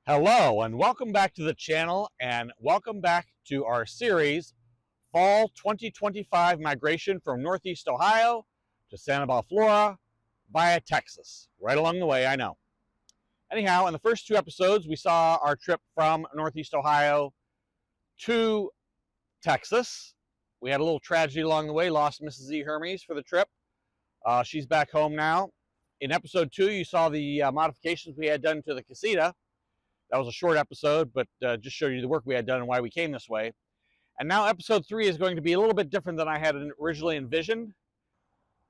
Hello and welcome back to the channel, and welcome back to our series Fall 2025 Migration from Northeast Ohio to Sanibel, Florida via Texas. Right along the way, I know. Anyhow, in the first two episodes we saw our trip from Northeast Ohio to Texas. We had a little tragedy along the way, lost Mrs. E-Hermes for the trip. She's back home now. In episode 2 you saw the modifications we had done to the Casita. That was a short episode, but just showed you the work we had done and why we came this way. And now episode 3 is going to be a little bit different than I had originally envisioned.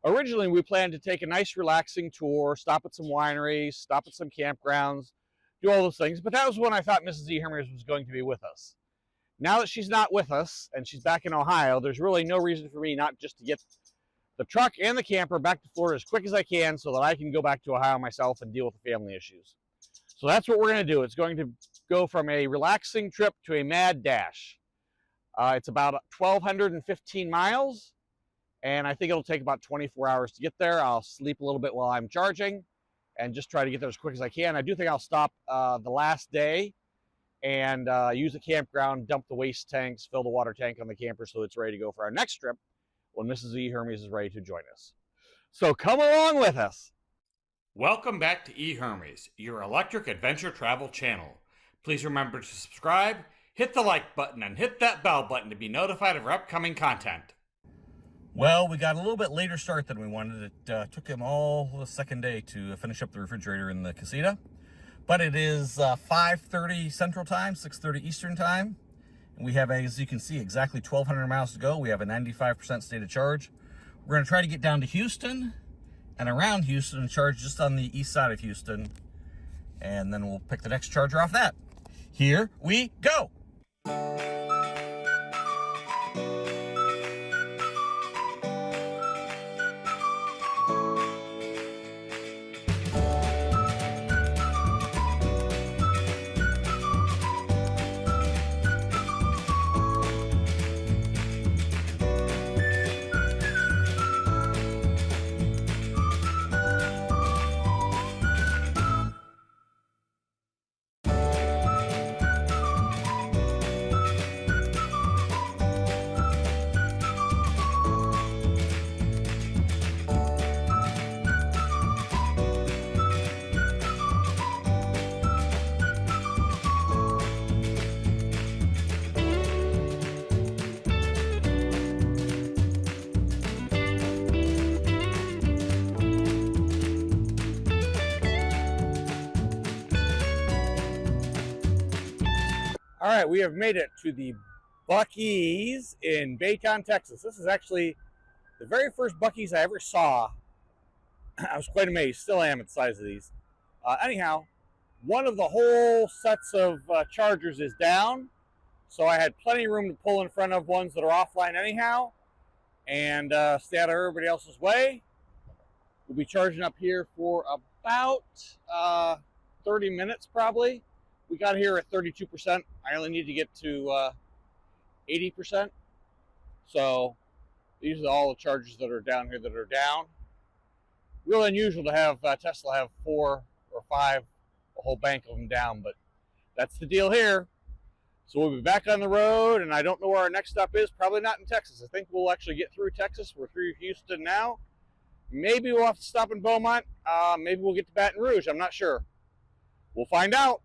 Originally, we planned to take a nice relaxing tour, stop at some wineries, stop at some campgrounds, do all those things. But that was when I thought Mrs. E-Hermes was going to be with us. Now that she's not with us and she's back in Ohio, there's really no reason for me not just to get the truck and the camper back to Florida as quick as I can so that I can go back to Ohio myself and deal with the family issues. So that's what we're going to do. It's going to go from a relaxing trip to a mad dash. It's about 1,215 miles, and I think it'll take about 24 hours to get there. I'll sleep a little bit while I'm charging and just try to get there as quick as I can. I do think I'll stop the last day and use a campground, dump the waste tanks, fill the water tank on the camper so it's ready to go for our next trip when Mrs. E-Hermes is ready to join us. So come along with us. Welcome back to E-Hermes, your electric adventure travel channel. Please remember to subscribe, hit the like button, and hit that bell button to be notified of our upcoming content. Well, we got a little bit later start than we wanted. It took him all the second day to finish up the refrigerator in the Casita. But it is 5:30 Central Time, 6:30 Eastern Time. And we have, as you can see, exactly 1,200 miles to go. We have a 95% state of charge. We're going to try to get down to Houston and around Houston and charge just on the east side of Houston. And then we'll pick the next charger off that. Here we go. All right, we have made it to the Buc-ee's in Baytown, Texas. This is actually the very first Buc-ee's I ever saw. I was quite amazed, still am at the size of these. Anyhow, one of the whole sets of chargers is down, so I had plenty of room to pull in front of ones that are offline anyhow, and stay out of everybody else's way. We'll be charging up here for about 30 minutes probably. We got here at 32%. I only need to get to 80%. So these are all the chargers that are down here that are down. Really unusual to have Tesla have 4 or 5, a whole bank of them down, but that's the deal here. So we'll be back on the road, and I don't know where our next stop is. Probably not in Texas. I think we'll actually get through Texas. We're through Houston now. Maybe we'll have to stop in Beaumont. Maybe we'll get to Baton Rouge. I'm not sure. We'll find out.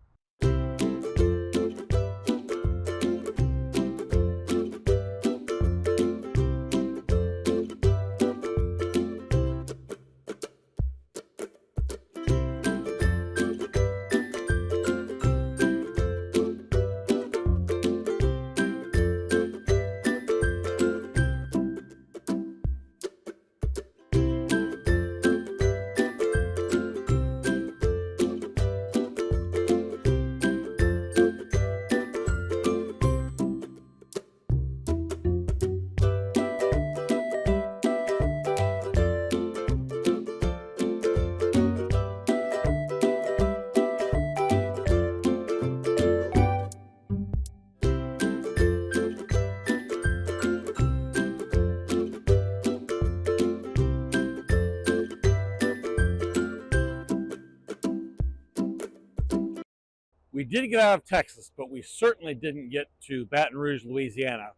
We did get out of Texas, but we certainly didn't get to Baton Rouge, Louisiana.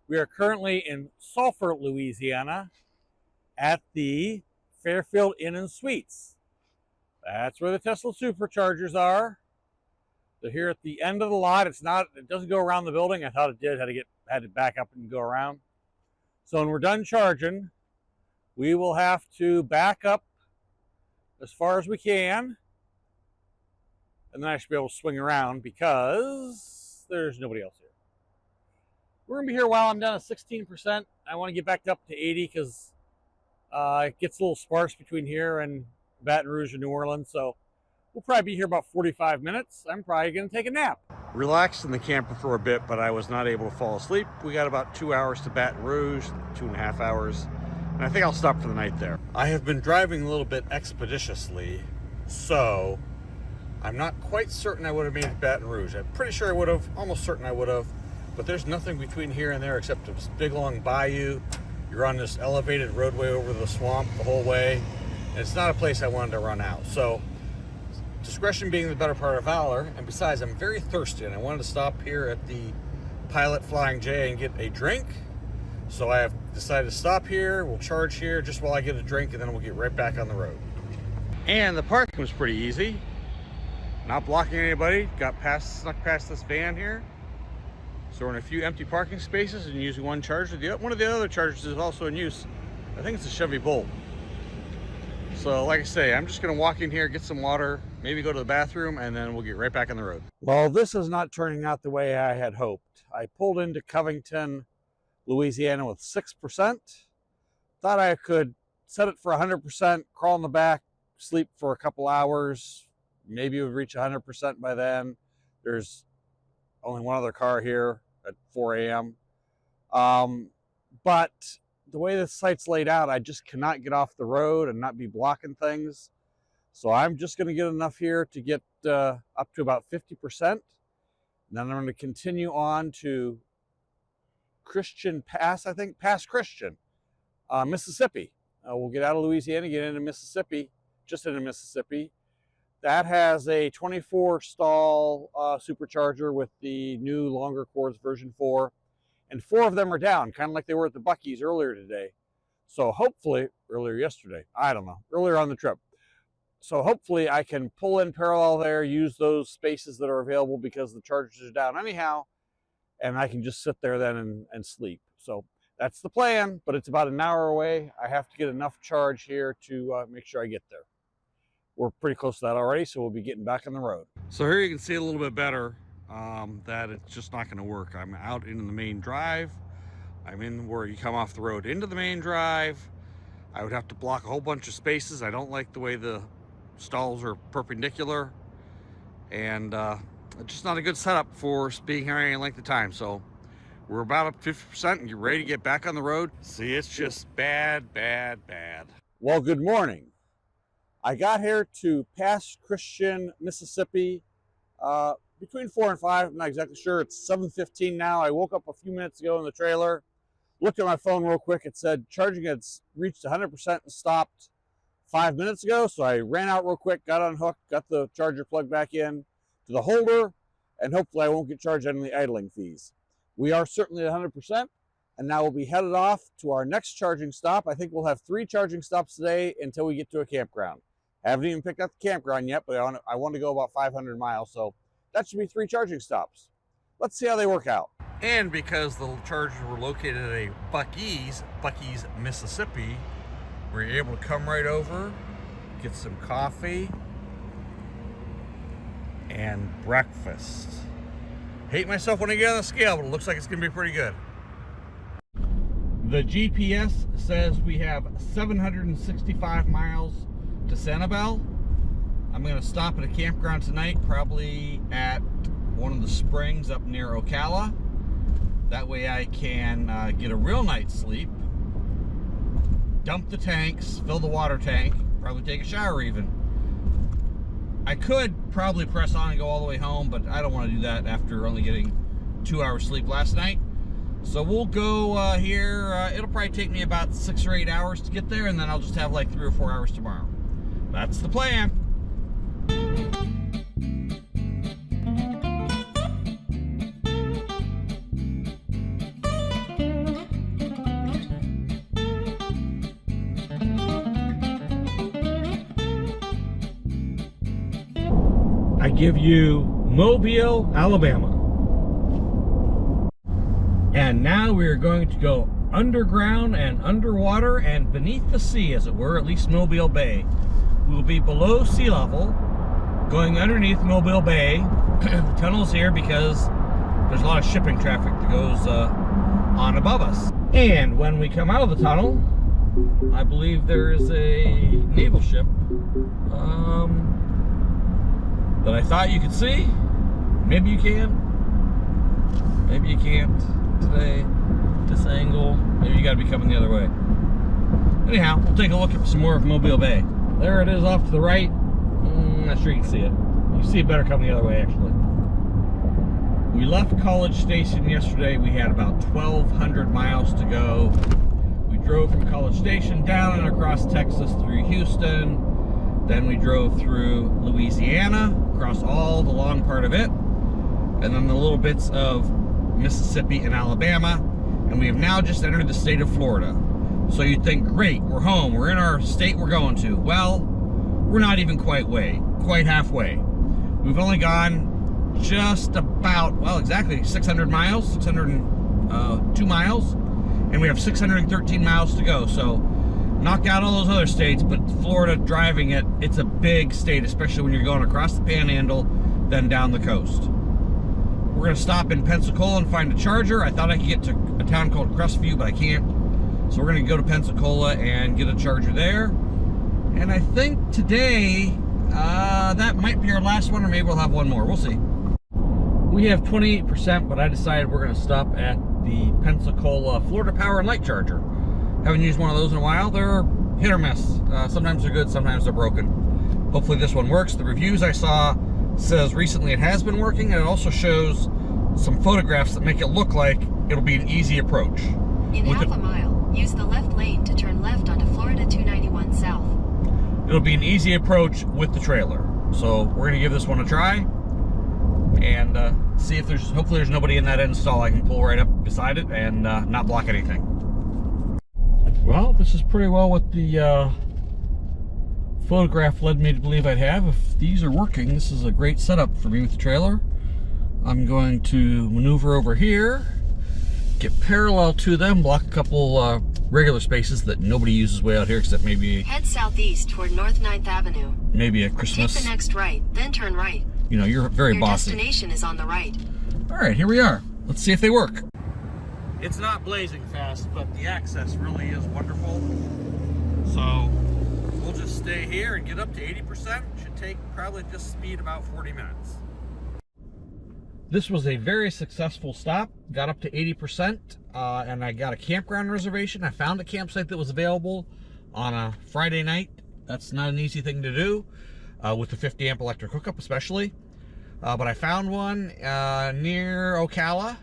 We are currently in Sulphur, Louisiana at the Fairfield Inn and Suites. That's where the Tesla superchargers are. They're here at the end of the lot. It doesn't go around the building. I thought it did, had to back up and go around. So when we're done charging, we will have to back up as far as we can. And then I should be able to swing around because there's nobody else here. We're going to be here while I'm down at 16%. I want to get back up to 80 because it gets a little sparse between here and Baton Rouge and New Orleans. So we'll probably be here about 45 minutes. I'm probably going to take a nap. Relaxed in the camper for a bit, but I was not able to fall asleep. We got about 2 hours to Baton Rouge, 2.5 hours. And I think I'll stop for the night there. I have been driving a little bit expeditiously, so I'm not quite certain I would have made it to Baton Rouge. I'm pretty sure I would have, almost certain I would have, but there's nothing between here and there except this big long bayou. You're on this elevated roadway over the swamp the whole way, and it's not a place I wanted to run out. So discretion being the better part of valor, and besides, I'm very thirsty, and I wanted to stop here at the Pilot Flying J and get a drink. So I have decided to stop here. We'll charge here just while I get a drink, and then we'll get right back on the road. And the parking was pretty easy. Not blocking anybody. Snuck past this van here. So we're in a few empty parking spaces and using one charger. One of the other chargers is also in use. I think it's a Chevy Bolt. So like I say, I'm just gonna walk in here, get some water, maybe go to the bathroom, and then we'll get right back on the road. Well, this is not turning out the way I had hoped. I pulled into Covington, Louisiana with 6%. Thought I could set it for 100%, crawl in the back, sleep for a couple hours. Maybe it would reach 100% by then. There's only one other car here at 4 a.m. But the way this site's laid out, I just cannot get off the road and not be blocking things. So I'm just going to get enough here to get up to about 50%. And then I'm going to continue on to Christian Pass, I think, Pass Christian, Mississippi. We'll get out of Louisiana, get into Mississippi, just into Mississippi. That has a 24 stall supercharger with the new longer cords version 4. And 4 of them are down, kind of like they were at the Buc-ee's earlier today. So hopefully, earlier yesterday, I don't know, earlier on the trip. So hopefully I can pull in parallel there, use those spaces that are available because the chargers are down anyhow, and I can just sit there then and sleep. So that's the plan, but it's about an hour away. I have to get enough charge here to make sure I get there. We're pretty close to that already, so we'll be getting back on the road. So here you can see a little bit better that it's just not going to work. I'm out into the main drive. I'm in where you come off the road into the main drive. I would have to block a whole bunch of spaces. I don't like the way the stalls are perpendicular, and it's just not a good setup for being here any length of time. So we're about up 50% and you're ready to get back on the road. See, it's just bad, bad, bad. Well, good morning. I got here to Pass Christian, Mississippi, between 4 and 5. I'm not exactly sure. It's 7:15 now. I woke up a few minutes ago in the trailer, looked at my phone real quick. It said charging had reached 100% and stopped 5 minutes ago. So I ran out real quick, got unhooked, got the charger plugged back in to the holder, and hopefully I won't get charged any of the idling fees. We are certainly at 100%. And now we'll be headed off to our next charging stop. I think we'll have 3 charging stops today until we get to a campground. I haven't even picked up the campground yet, but I want to go about 500 miles, so that should be 3 charging stops. Let's see how they work out. And because the chargers were located at a Buc-ee's, Mississippi, we're able to come right over, get some coffee and breakfast. Hate myself when I get on the scale, but it looks like it's going to be pretty good. The GPS says we have 765 miles to Sanibel. I'm going to stop at a campground tonight, probably at one of the springs up near Ocala. That way I can get a real night's sleep, dump the tanks, fill the water tank, probably take a shower even. I could probably press on and go all the way home, but I don't want to do that after only getting 2 hours sleep last night. So we'll go here. It'll probably take me about 6 or 8 hours to get there, and then I'll just have like 3 or 4 hours tomorrow. That's the plan. I give you Mobile, Alabama. And now we are going to go underground and underwater and beneath the sea, as it were, at least Mobile Bay. We will be below sea level, going underneath Mobile Bay. The tunnel's here because there's a lot of shipping traffic that goes on above us. And when we come out of the tunnel, I believe there is a naval ship that I thought you could see. Maybe you can. Maybe you can't today. This angle. Maybe you gotta be coming the other way. Anyhow, we'll take a look at some more of Mobile Bay. There it is off to the right. Not sure you can see it. You see it better coming the other way, actually. We left College Station yesterday. We had about 1,200 miles to go. We drove from College Station down and across Texas through Houston. Then we drove through Louisiana, across all the long part of it, and then the little bits of Mississippi and Alabama. And we have now just entered the state of Florida. So you'd think, great, we're home, we're in our state we're going to. Well, we're not even quite halfway. We've only gone just about, well, exactly 600 miles, 602 miles, and we have 613 miles to go. So knock out all those other states, but Florida, driving it, it's a big state, especially when you're going across the Panhandle, then down the coast. We're gonna stop in Pensacola and find a charger. I thought I could get to a town called Crestview, but I can't. So we're gonna go to Pensacola and get a charger there. And I think today, that might be our last one, or maybe we'll have one more, we'll see. We have 28%, but I decided we're gonna stop at the Pensacola Florida Power and Light Charger. Haven't used one of those in a while. They're hit or miss. Sometimes they're good, sometimes they're broken. Hopefully this one works. The reviews I saw says recently it has been working, and it also shows some photographs that make it look like it'll be an easy approach. In half a mile, use the left lane to turn left onto Florida 291 South. It'll be an easy approach with the trailer. So we're gonna give this one a try and see if hopefully there's nobody in that end stall. I can pull right up beside it and not block anything. Well, this is pretty well what the photograph led me to believe I'd have. If these are working, this is a great setup for me with the trailer. I'm going to maneuver over here, get parallel to them, block a couple regular spaces that nobody uses way out here except maybe... Head southeast toward North 9th Avenue. Maybe a Christmas... Take the next right, then turn right. You know, you're very bossy. Your destination is on the right. All right, here we are. Let's see if they work. It's not blazing fast, but the access really is wonderful. So we'll just stay here and get up to 80%. Should take probably just speed about 40 minutes. This was a very successful stop. Got up to 80%, and I got a campground reservation. I found a campsite that was available on a Friday night. That's not an easy thing to do with the 50 amp electric hookup especially. But I found one near Ocala.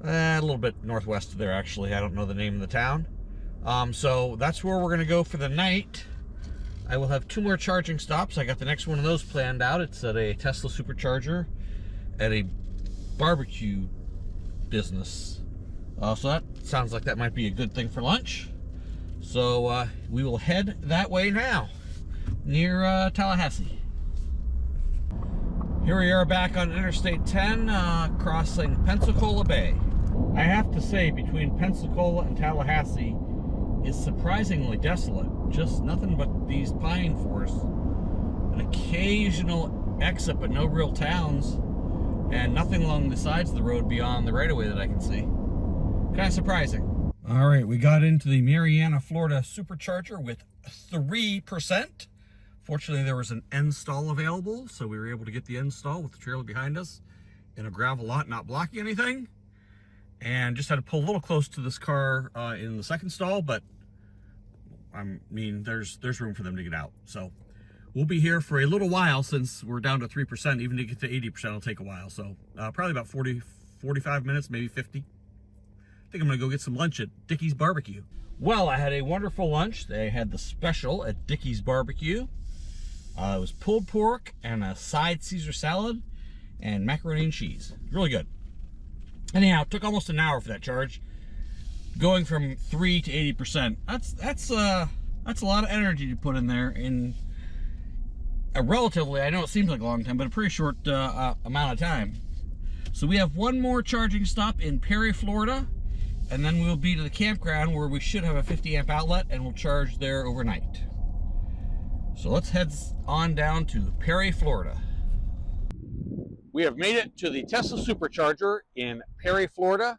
A little bit northwest of there, actually. I don't know the name of the town. So that's where we're going to go for the night. I will have 2 more charging stops. I got the next one of those planned out. It's at a Tesla supercharger at a barbecue business. So that sounds like that might be a good thing for lunch. So we will head that way now, near Tallahassee. Here we are back on Interstate 10, crossing Pensacola Bay. I have to say, between Pensacola and Tallahassee is surprisingly desolate. Just nothing but these pine forests. An occasional exit, but no real towns. And nothing along the sides of the road beyond the right-of-way that I can see. Kind of surprising. All right, we got into the Mariana, Florida supercharger with 3%. Fortunately, there was an end stall available, so we were able to get the end stall with the trailer behind us in a gravel lot, not blocking anything. And just had to pull a little close to this car in the second stall, but I mean, there's room for them to get out. So we'll be here for a little while since we're down to 3%. Even to get to 80%, it'll take a while. So probably about 40, 45 minutes, maybe 50. I think I'm gonna go get some lunch at Dickey's Barbecue. Well, I had a wonderful lunch. They had the special at Dickey's Barbecue. It was pulled pork and a side Caesar salad and macaroni and cheese. Really good. Anyhow, it took almost an hour for that charge. Going from 3 to 80%. That's a lot of energy to put in there. And relatively, I know it seems like a long time, but a pretty short amount of time. So we have one more charging stop in Perry, Florida, and then we'll be to the campground where we should have a 50 amp outlet and we'll charge there overnight. So let's head on down to Perry, Florida. We have made it to the Tesla supercharger in Perry, Florida.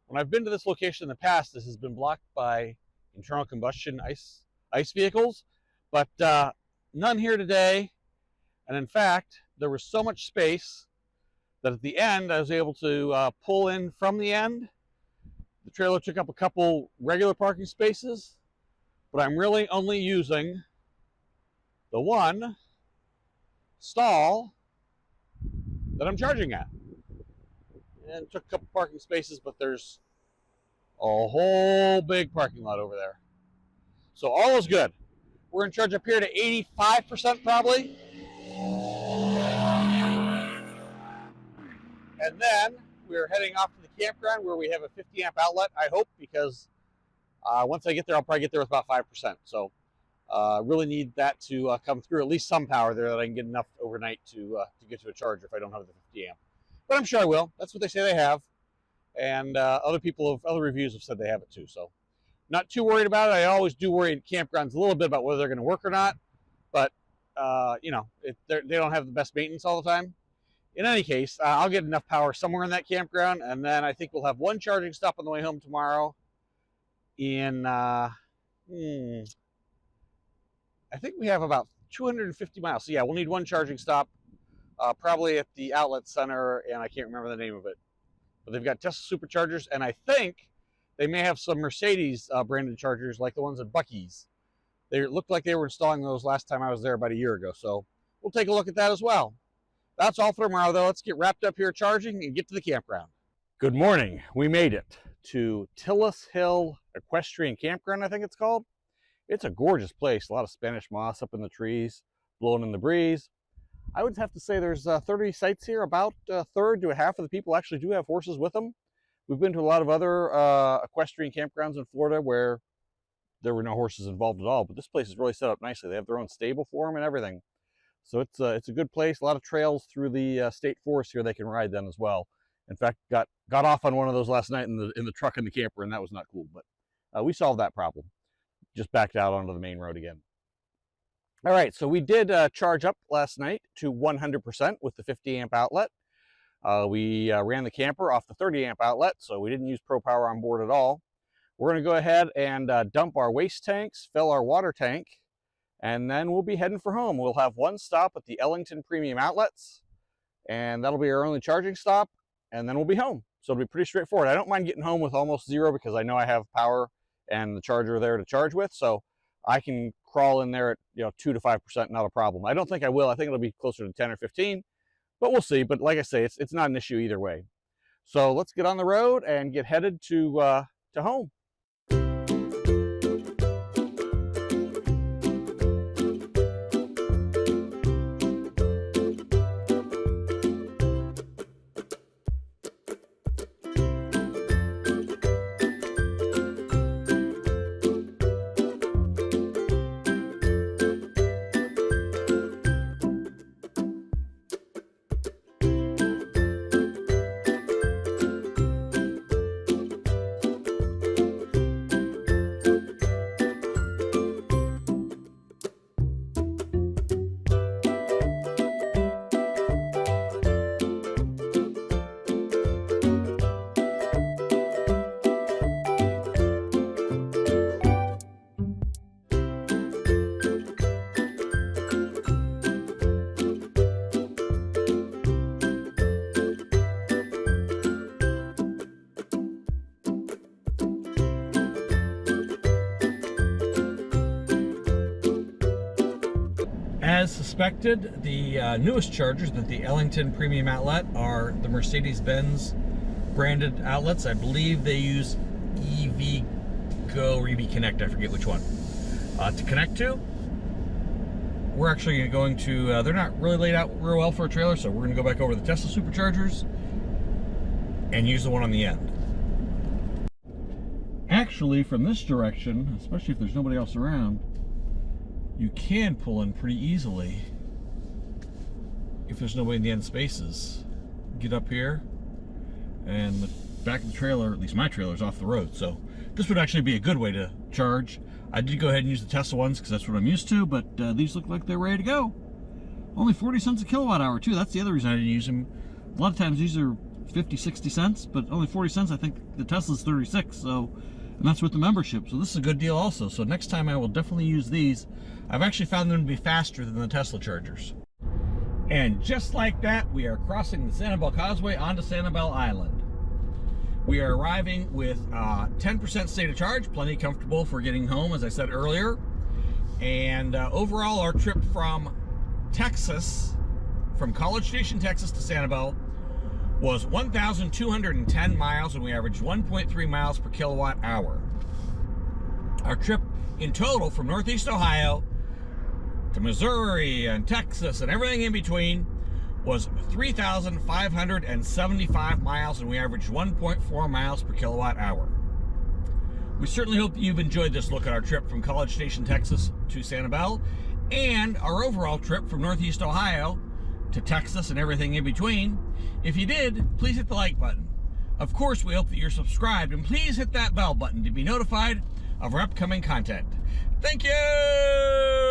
When I've been to this location in the past, this has been blocked by internal combustion ICE vehicles, but none here today. And in fact, there was so much space that at the end, I was able to pull in from the end. The trailer took up a couple regular parking spaces, but I'm really only using the one stall that I'm charging at. And took a couple parking spaces, but there's a whole big parking lot over there. So all is good. We're in charge up here to 85% probably. And then we're heading off to the campground where we have a 50 amp outlet, I hope, because once I get there, I'll probably get there with about 5%. So really need that to come through, at least some power there that I can get enough overnight to get to a charger if I don't have the 50 amp. But I'm sure I will. That's what they say they have. And other reviews have said they have it too. So not too worried about it. I always do worry in campgrounds a little bit about whether they're going to work or not. But, you know, they don't have the best maintenance all the time. In any case, I'll get enough power somewhere in that campground. And then I think we'll have one charging stop on the way home tomorrow in, I think we have about 250 miles. So yeah, we'll need one charging stop, probably at the outlet center, and I can't remember the name of it. But they've got Tesla superchargers, and I think they may have some Mercedes branded chargers like the ones at Buc-ee's. They looked like they were installing those last time I was there about a year ago. So we'll take a look at that as well. That's all for tomorrow, though. Let's get wrapped up here charging and get to the campground. Good morning. We made it to Tillis Hill Equestrian Campground, I think it's called. It's a gorgeous place. A lot of Spanish moss up in the trees, blowing in the breeze. I would have to say there's 30 sites here. About a third to a half of the people actually do have horses with them. We've been to a lot of other equestrian campgrounds in Florida where there were no horses involved at all, but this place is really set up nicely. They have their own stable for them and everything. So it's a good place. A lot of trails through the state forest here. They can ride them as well. In fact, got off on one of those last night in the truck in the camper, and that was not cool. But we solved that problem. Just backed out onto the main road again. All right, so we did charge up last night to 100% with the 50 amp outlet. We ran the camper off the 30 amp outlet, so we didn't use Pro Power on board at all. We're going to go ahead and dump our waste tanks, fill our water tank, and then we'll be heading for home. We'll have one stop at the Ellington Premium Outlets, and that'll be our only charging stop, and then we'll be home. So it'll be pretty straightforward. I don't mind getting home with almost zero because I know I have power and the charger there to charge with, so I can crawl in there at 2 to 5%, not a problem. I don't think I will. I think it'll be closer to 10 or 15, but we'll see. But like I say, it's not an issue either way. So let's get on the road and get headed to home. As suspected, the newest chargers at the Ellington Premium Outlet are the Mercedes-Benz branded outlets. I believe they use EV Go or EV Connect, I forget which one, to connect to. We're actually going to, they're not really laid out real well for a trailer, so we're going to go back over the Tesla superchargers and use the one on the end. Actually, from this direction, especially if there's nobody else around, you can pull in pretty easily if there's nobody in the end spaces, get up here, and the back of the trailer, at least my trailer, is off the road. So this would actually be a good way to charge. I did go ahead and use the Tesla ones because that's what I'm used to, but these look like they're ready to go. Only 40 cents a kilowatt hour too. That's the other reason I didn't use them. A lot of times these are 50, 60 cents, but only 40 cents. I think the Tesla's 36, so, and that's with the membership. So this is a good deal also. So next time I will definitely use these. I've actually found them to be faster than the Tesla chargers. And just like that, we are crossing the Sanibel Causeway onto Sanibel Island. We are arriving with 10% state of charge, plenty comfortable for getting home, as I said earlier. And overall, our trip from Texas, from College Station, Texas to Sanibel was 1,210 miles, and we averaged 1.3 miles per kilowatt hour. Our trip in total from Northeast Ohio to Missouri and Texas and everything in between was 3,575 miles, and we averaged 1.4 miles per kilowatt hour. We certainly hope that you've enjoyed this look at our trip from College Station, Texas to Sanibel, and our overall trip from Northeast Ohio to Texas and everything in between. If you did, please hit the like button. Of course, we hope that you're subscribed, and please hit that bell button to be notified of our upcoming content. Thank you!